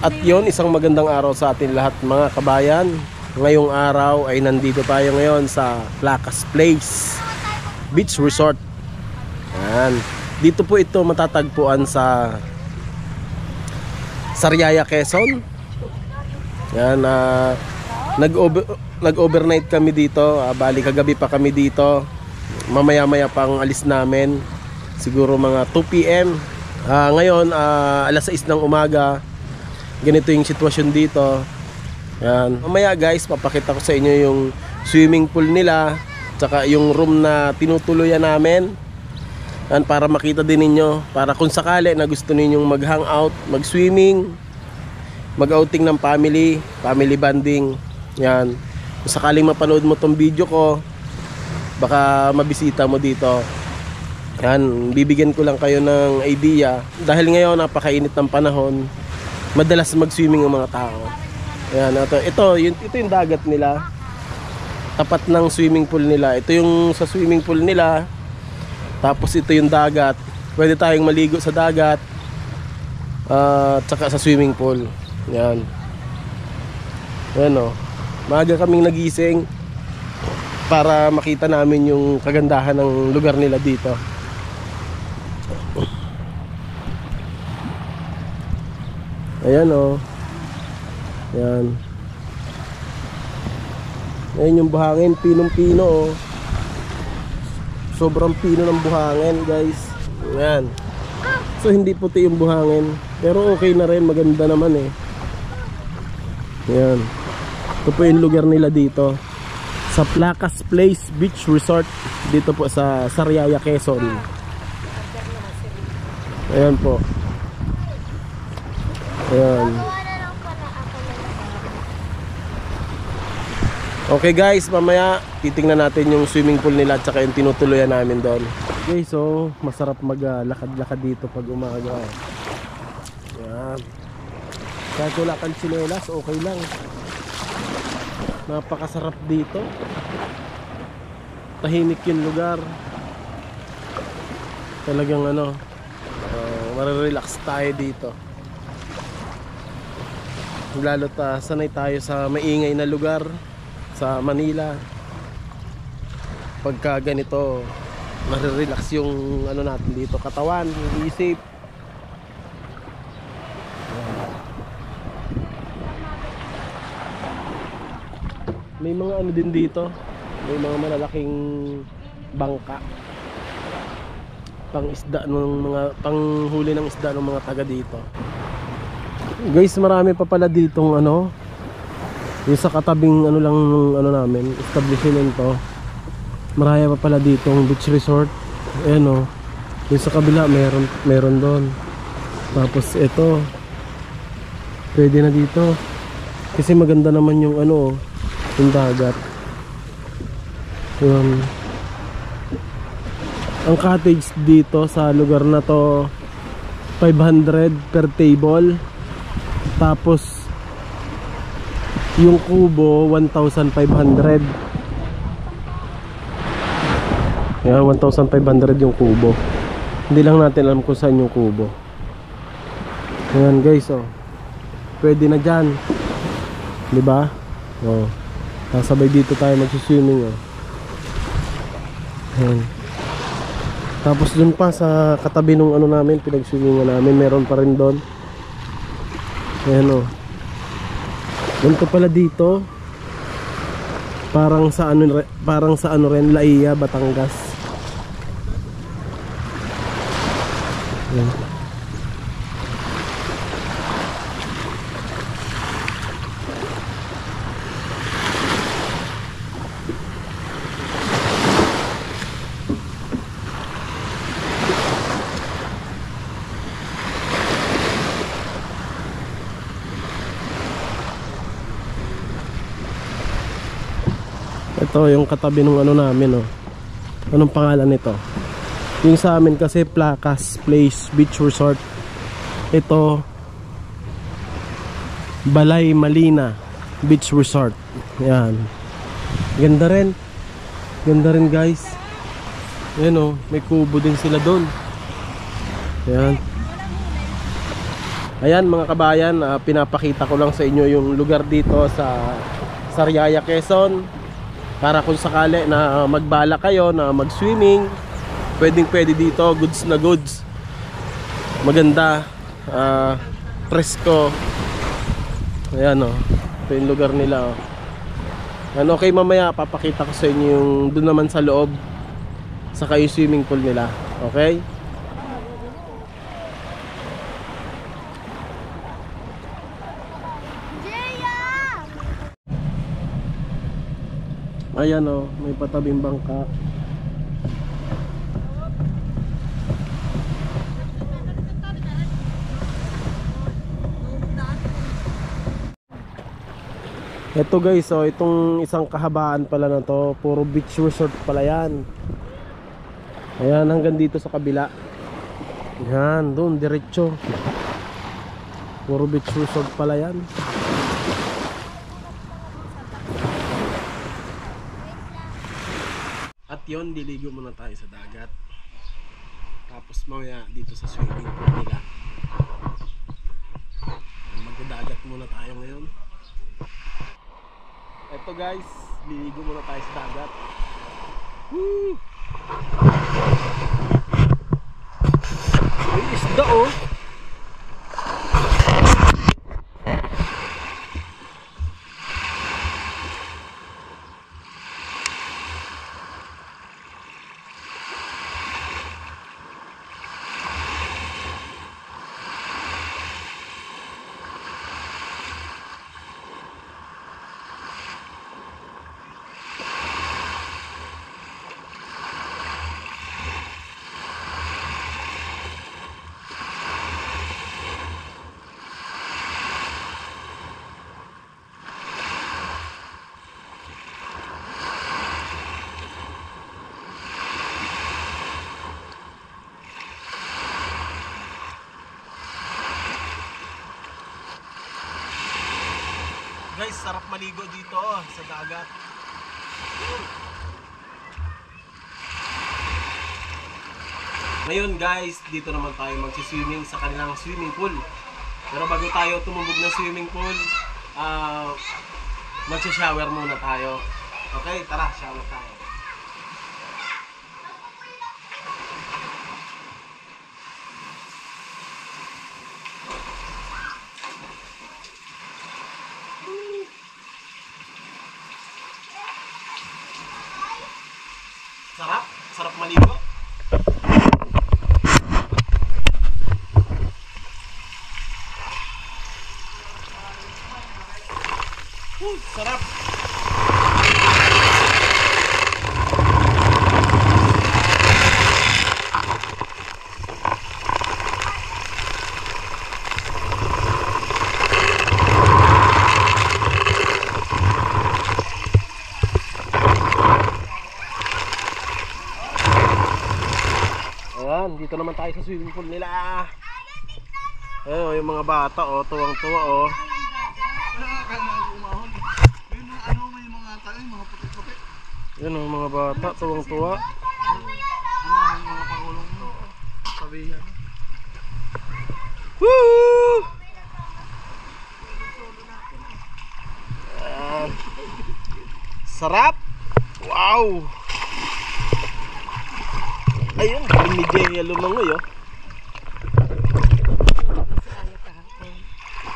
At yon, isang magandang araw sa atin lahat mga kabayan. Ngayong araw ay nandito tayo ngayon sa Placas Place Beach Resort. Yan. Dito po ito matatagpuan sa Sariaya, Quezon. Yan, nag-overnight kami dito. Bali kagabi pa kami dito. Mamaya-maya pang alis namin. Siguro mga 2 PM. Ngayon, alas 6 ng umaga. Ganito yung sitwasyon dito. Yan. Mamaya guys, papakita ko sa inyo yung swimming pool nila, tsaka yung room na tinutuluyan namin. Yan, para makita din ninyo, para kung sakali na gusto ninyong mag-hangout, mag-swimming, mag-outing ng family bonding. Yan. Kung sakaling mapanood mo tong video ko, baka mabisita mo dito. Yan, bibigyan ko lang kayo ng idea. Dahil ngayon napakainit ng panahon, madalas mag-swimming ang mga tao. Ayan, ito yung dagat nila. Tapat ng swimming pool nila. Ito yung sa swimming pool nila. Tapos ito yung dagat. Pwede tayong maligo sa dagat. Tsaka sa swimming pool. Ayan. Ayan o. Maaga kaming nagising para makita namin yung kagandahan ng lugar nila dito. Ayan o. Ayan. Ayan yung buhangin. Pinong-pino o. Sobrang pino ng buhangin guys. Ayan. So hindi puti yung buhangin, pero okay na rin. Maganda naman eh. Ayan. Ito po yung lugar nila dito sa Placas Place Beach Resort. Dito po sa Sariaya, Quezon. Ayan po. Ayan. Okay guys, mamaya titingnan natin yung swimming pool nila at saka yung tinutuluyan namin doon. Okay, so masarap maglakad-lakad dito pag umaga. Ayan. Kahit wala kang tsinelas, okay lang. Napakasarap dito. Tahimik yung lugar. Talagang marirelax tayo dito. Lalo't sanay tayo sa maingay na lugar sa Manila. Pagka ganito, marirelax yung natin dito, katawan, yung isip. May mga din dito, may mga malalaking bangka, panghuli ng isda ng mga taga dito. Guys, marami pa pala ditong yung sa katabing lang namin, establishment. Maraya pa pala ditong beach resort. Ayan yung sa kabila meron doon. Tapos ito, pwede na dito kasi maganda naman yung yung dagat. Ang cottage dito sa lugar na to 500 per table. Tapos yung kubo 1,500. Yan, 1,500 yung kubo. Hindi lang natin alam kung saan yung kubo. Ayan guys, pwede na dyan, diba? Sabay dito tayo mag-swimming. Ayan. Tapos dun pa sa katabi nung namin, pinag-swimming namin, meron pa rin doon. Ayan ganito pala dito. Parang sa rin, Laia, Batangas. Ayan. Ito yung katabi ng namin. Anong pangalan nito? Yung sa amin kasi Placas Place Beach Resort. Ito Balay Malina Beach Resort. Yan. Ganda rin. Ganda rin guys. Ayan may kubo din sila doon. Ayan. Ayan mga kabayan, pinapakita ko lang sa inyo yung lugar dito sa Sariaya, Quezon, para kung sakali na magbala kayo na mag-swimming, pwede dito, goods na goods. Maganda, presko. Ayan oh, ito yung lugar nila oh. Ano, okay, mamaya papakita ko sa inyo yung doon naman sa loob, saka yung swimming pool nila. Okay? Ayan oh, may patabing bangka. Ito guys, oh, itong isang kahabaan pala na to, puro beach resort pala yan. Ayan, hanggang dito sa kabila. Yan, doon, diretso. Puro beach resort pala yan. At yun, diligo muna tayo sa dagat. Tapos mamaya dito sa swimming pool nila. Magdadagat muna tayo ngayon. Eto guys, liligo muna tayo sa dagat. Woo! May isda oh. Guys, sarap maligo dito sa dagat. Ngayon guys, dito naman tayo magsiswimming sa kanilang swimming pool. Pero bago tayo tumubog ng swimming pool, magsha-shower muna tayo. Okay, tara, shower tayo. Sarap, sarap maligo. Sarap. Ayan, dito naman tayo sa swimming pool nila. Ayun, yung mga bata oh, tuwang-tuwa oh. Yan ang mga bata, tuwang-tuwa. Ano mga pangulong mo? Sabihan. Woo! Ayan. Sarap! Wow! Ayun, binigay yung lumangoy oh.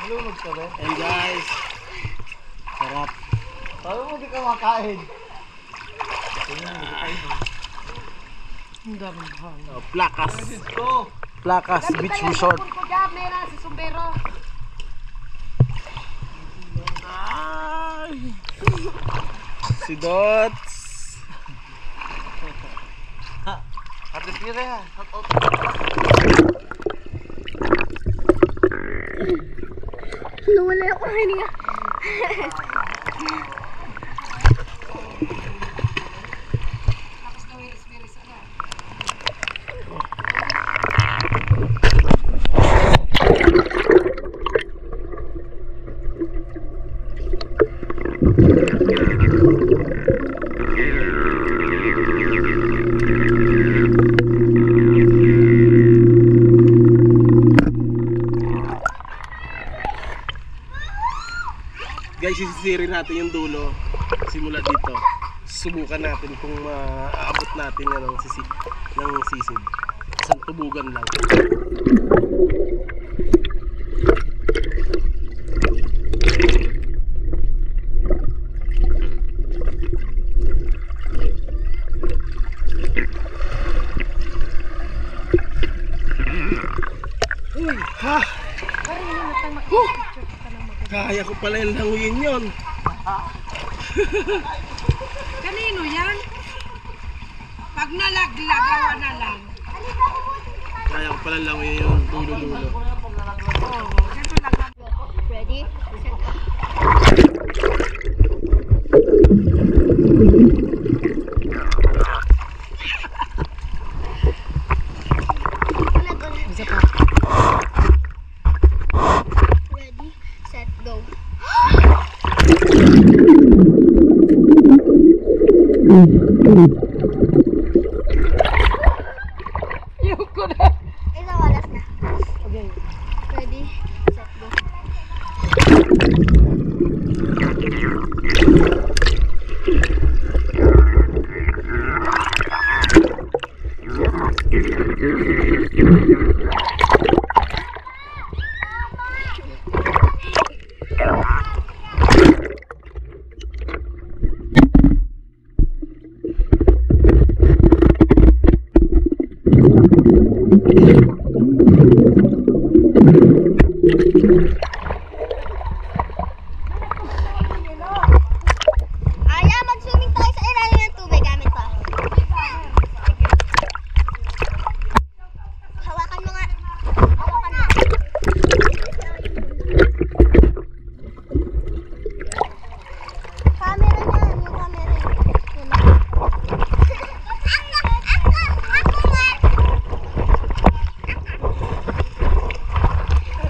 Hello, magsabi. And guys, sarap. Paano mo di ka makain? Oh, Placas. Go! Placas Beach Resort. Meron si Sumbero. Ay. Si Dots. Ate Pire ha. Nawala ako hininga. Guys, sisisirin natin yung dulo. Simula dito. Subukan natin kung maaabot natin yan ng sisid. Isang tubugan lang. Uy, ha! Kaya ko pala yung languyin yun. Kanino yan? Pag nalaglagawa na lang. Kaya ko pala languyin yung dulo-dulo. Ganito lang. Ready? Set. Ready, set, go. Yung ko na. Isang oras na. Okay. Ready, set, go. Aya, mag-swimming tayo sa ilalim ng tubig gamit to. Hawakan mo nga. Hawakan mo. Camera na, yung camera. Yun na.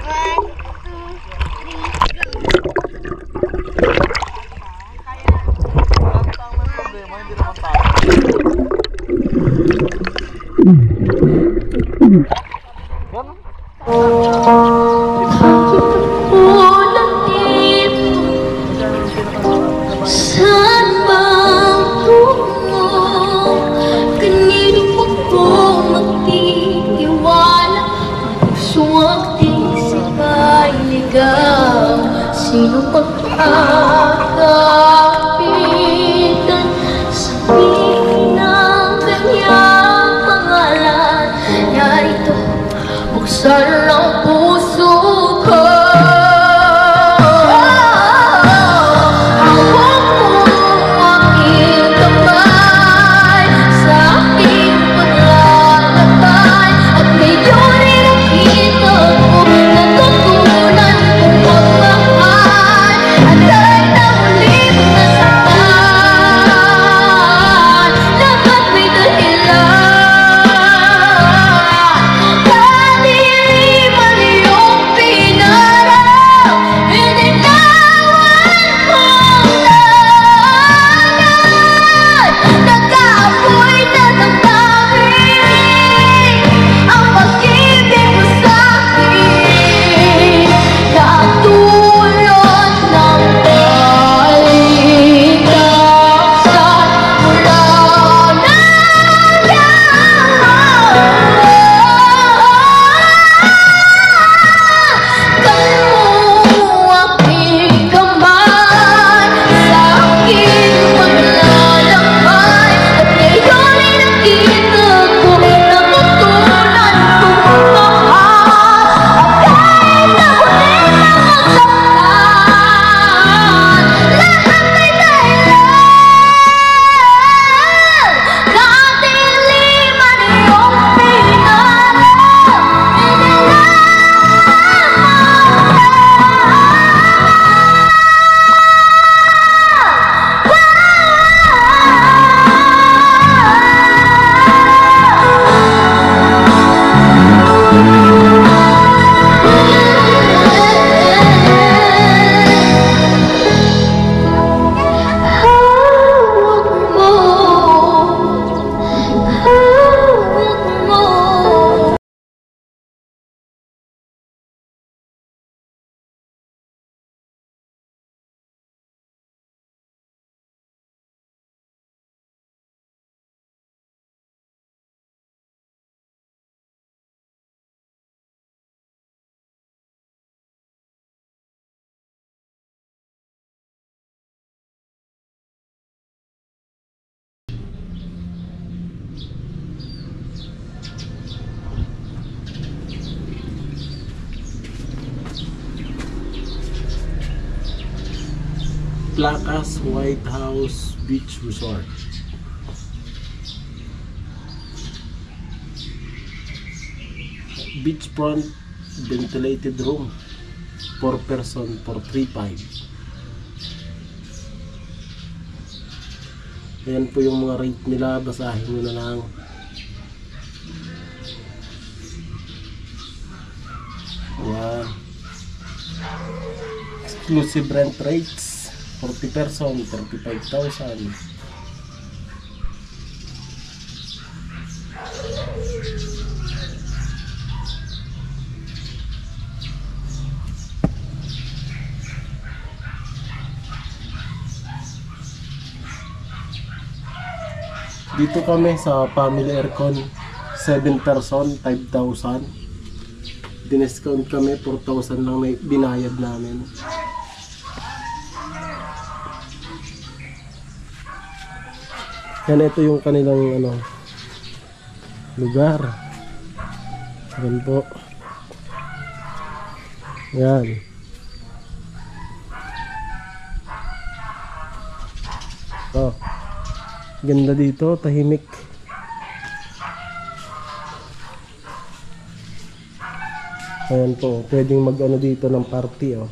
One, two, three, go. Ang problema, hindi naman tayo. Saan bang tungo? Kanino ako magtitiwala? Ang pusong aking sabay ligaw. Sino pagkakapitan? Sabihin ang kanyang pangalan. Narito, buksan ang puso ko. At ay naulit na sa Placas White House Beach Resort. Beachfront ventilated room, 4 person for 3,500. Ayan po yung mga rate nila, basahin nyo na lang. Ayan. Exclusive rent rates, 40 person, 35,000. Dito kami sa Family Aircon, 7 person, 5,000. Diniscount kami, 4,000 lang na binayad namin. Yan, ito yung kanilang lugar. Yan po. Yan. Oh. Ganda dito, tahimik. Ayan po, pwedeng mag dito ng party oh.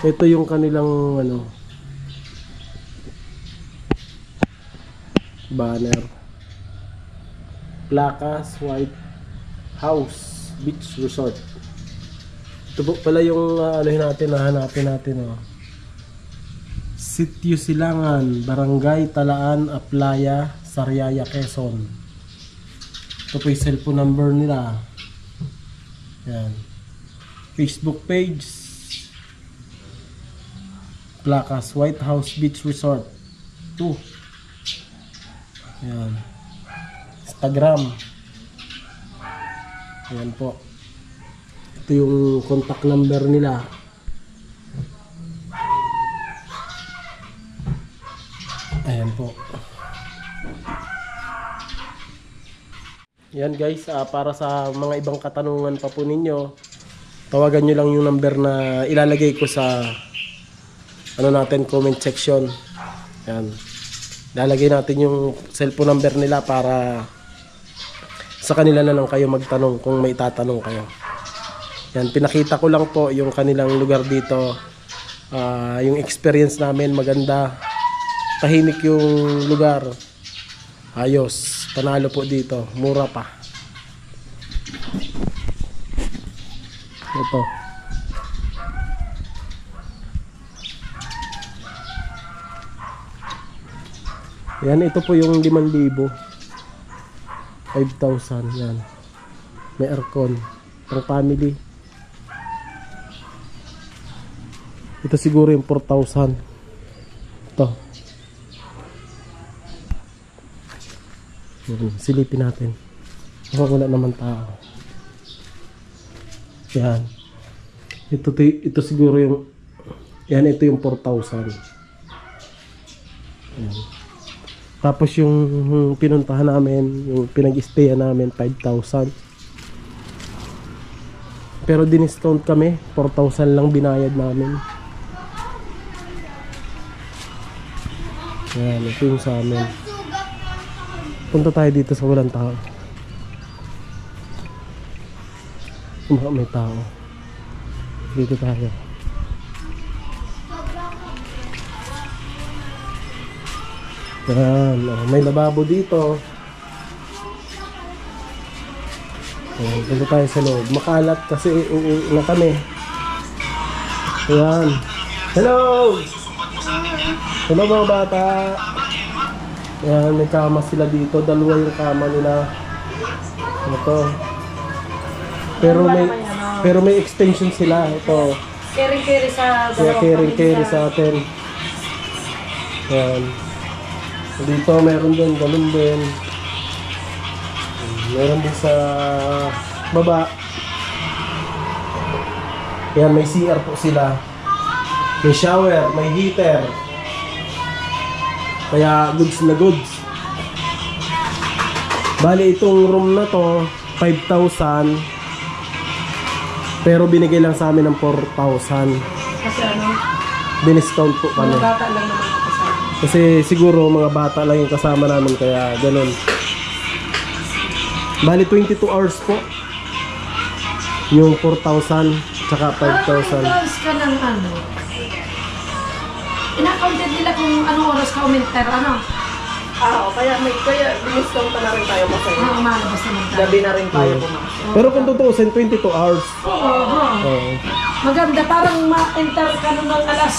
Ito yung kanilang banner. Placas White House Beach Resort. Ito po pala yung hanapin natin oh. Sitio Silangan, Barangay Talaan, Aplaya, Sariaya, Quezon. Ito po yung cellphone number nila. Yan. Facebook page, Placas White House Beach Resort 2. Yan. Instagram. Yan po. Ito yung contact number nila. Ayan po. Yan guys, para sa mga ibang katanungan pa po ninyo, tawagan nyo lang yung number na ilalagay ko sa comment section. Yan. Lalagay natin yung cellphone number nila para sa kanila na lang kayo magtanong kung may tatanong kayo. Yan, pinakita ko lang po yung kanilang lugar dito. Yung experience namin maganda. Tahimik yung lugar. Ayos, panalo po dito. Mura pa. Ito. Yan, ito po yung 5,000. 5,000 yan. May aircon. Pang family. Ito siguro yung 4,000. Ito. Silipin natin. Wala naman tao. Yan. Ito siguro yung yan, ito yung 4,000. Yan. Tapos yung pinuntahan namin, yung pinag-stayan namin, 5,000. Pero diniscount kami, 4,000 lang binayad namin. Yan, ito yung sa amin. Punta tayo dito sa walang tao. May tao. Dito tayo. Yan, may lababo dito. Yan, punta tayo sa loob. Makalat kasi uuwi na kami. Yan. Hello! Hello mga bata. Yan, may kama sila dito. Dalawa yung kama nila. Ito. Pero may extension sila. Ito. Carry sa Kaya carry sa atin. Yan. Dito meron din, ganun din. Meron din sa baba. Yan, may CR po sila. May shower, may heater. Kaya goods na goods. Bali itong room na to 5,000. Pero binigay lang sa amin ng 4,000. Kasi ano, Diniscount po kami. mga bata lang naman ako kasama. Kasi siguro mga bata lang yung kasama namin kaya ganun. Bali 22 hours po. Yung 4,000 tsaka 5,000. Oras ka ng ano? Ina-counted nila kung anong oras ka uminter, ano? Kaya diniscount na rin tayo masaya. Ano umalabas naman tayo. Gabi na rin tayo pumasok. Pero kung tutuusin 22 hours. Oo. Oo. Maganda, parang ma-enter ka nung alas.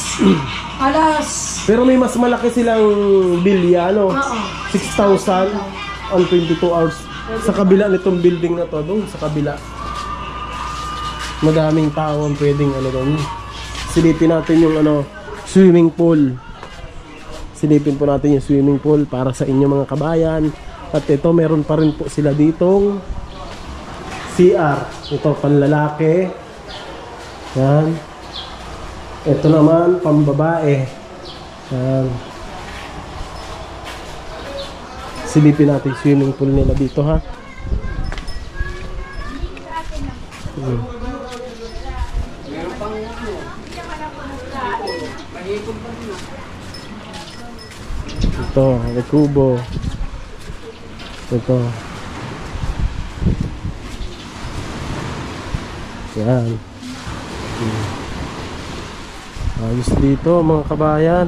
Pero may mas malaki silang bilya, ano? Oo. 6,000 on 22 hours. Sa kabila nitong building na to, doon sa kabila. Madaming tao ang pwedeng ano doon. Silipin natin yung ano, swimming pool. Silipin po natin yung swimming pool para sa inyo mga kabayan. At ito, meron pa rin po sila ditong CR. Ito, panlalaki. Yan. Ito naman, pambabae. Yan. Silipin natin yung swimming pool nila dito, ha. Ito, may kubo. Ito. Yan. Ayos dito mga kabayan.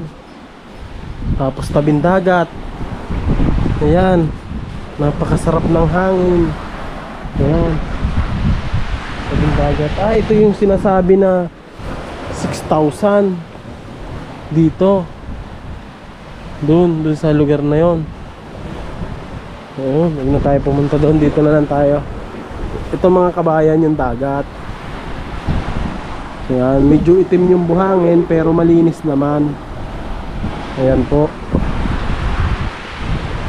Tapos tabing dagat. Ayan. Napakasarap ng hangin. Ayan. Tabing dagat. Ito yung sinasabi na 6,000 dito. Doon sa lugar na yon. Oo, huwag na tayo pumunta doon. Dito na lang tayo. Ito mga kabayan yung dagat. Ayan, medyo itim yung buhangin pero malinis naman. Ayan po.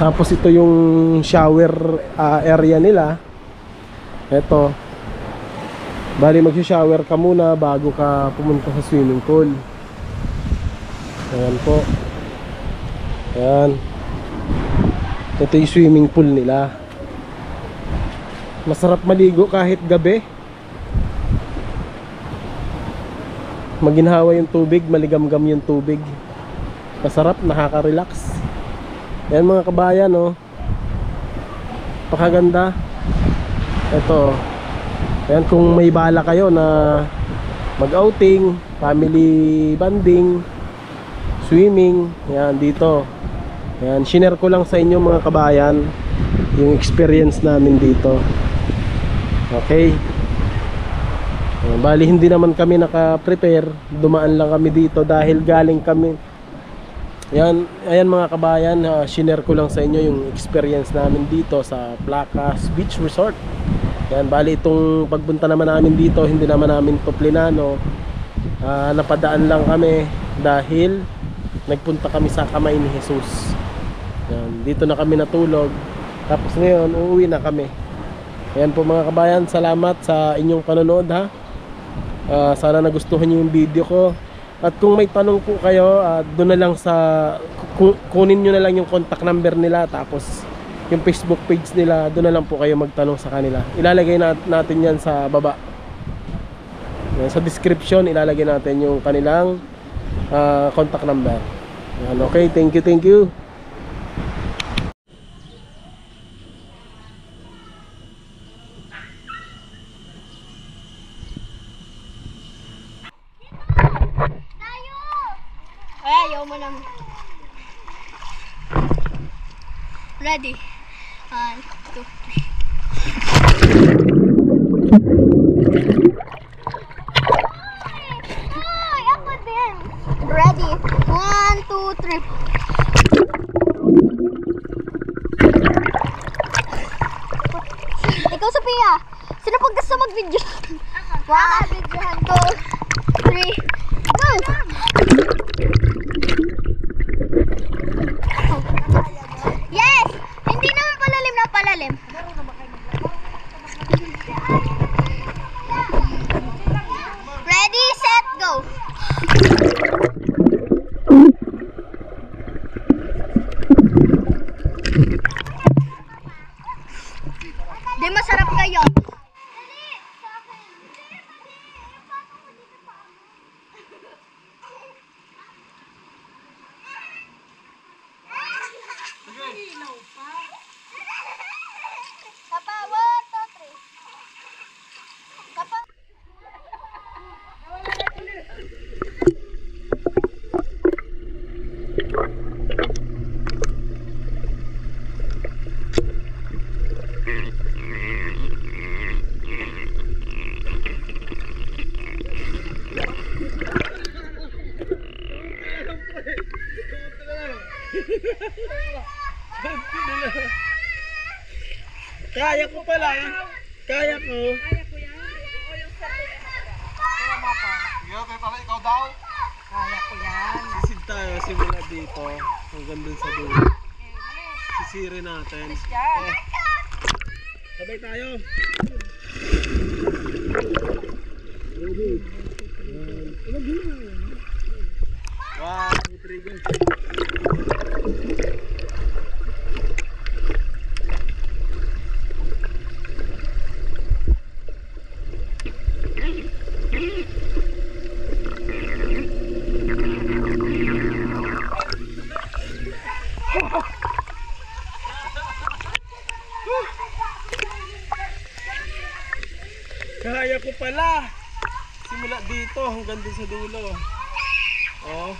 Tapos ito yung shower area nila. Ito. Bali mag-shower ka muna bago ka pumunta sa swimming pool. Ayan po. Ayan. Ito yung swimming pool nila. Masarap maligo kahit gabi. Maginhawa yung tubig, maligamgam yung tubig. Masarap, nakaka-relax. Ayan mga kabayan, oh. Pakaganda. Ito. Ayan, kung may bala kayo na mag-outing, family bonding, swimming, ayan dito. Ayan, shinare ko lang sa inyo mga kabayan yung experience namin dito. Okay. Ayan, bali hindi naman kami naka-prepare, dumaan lang kami dito dahil galing kami. Ayan, ayan mga kabayan, shinare ko lang sa inyo yung experience namin dito sa Placas Beach Resort. Ayan, bali itong pagpunta naman namin dito, hindi naman namin to plinano. Napadaan lang kami dahil nagpunta kami sa kamay ni Jesus. Ayan, dito na kami natulog. Tapos ngayon uuwi na kami. Ayan po mga kabayan, salamat sa inyong panonood, ha. Sana nagustuhan niyo yung video ko. At kung may tanong po kayo, doon na lang sa kunin nyo na lang yung contact number nila. Tapos yung Facebook page nila, doon na lang po kayo magtanong sa kanila. Ilalagay natin yan sa baba. Ayan, sa description ilalagay natin yung kanilang contact number. Ayan, okay, thank you. Ayaw mo lang. Ready? 1, 2, 3. Ay, ako din. Ready? 1, 2, 3. Ikaw, Sophia. Sino pag gusto mag-video? Ako. 1, 2, 3, go! Yes! Hindi naman palalim na palalim. Ready, set, go! Di masarap kayo. Kaya ko pala. Kaya ko. Kaya ko yan. Sisid tayo simula dito. Hanggang dun sa dulo. Sisiri natin. Oh. Sabay tayo. Wow, 3 go. Kaya ko pala. Simula dito hanggang dun sa dulo. Oh.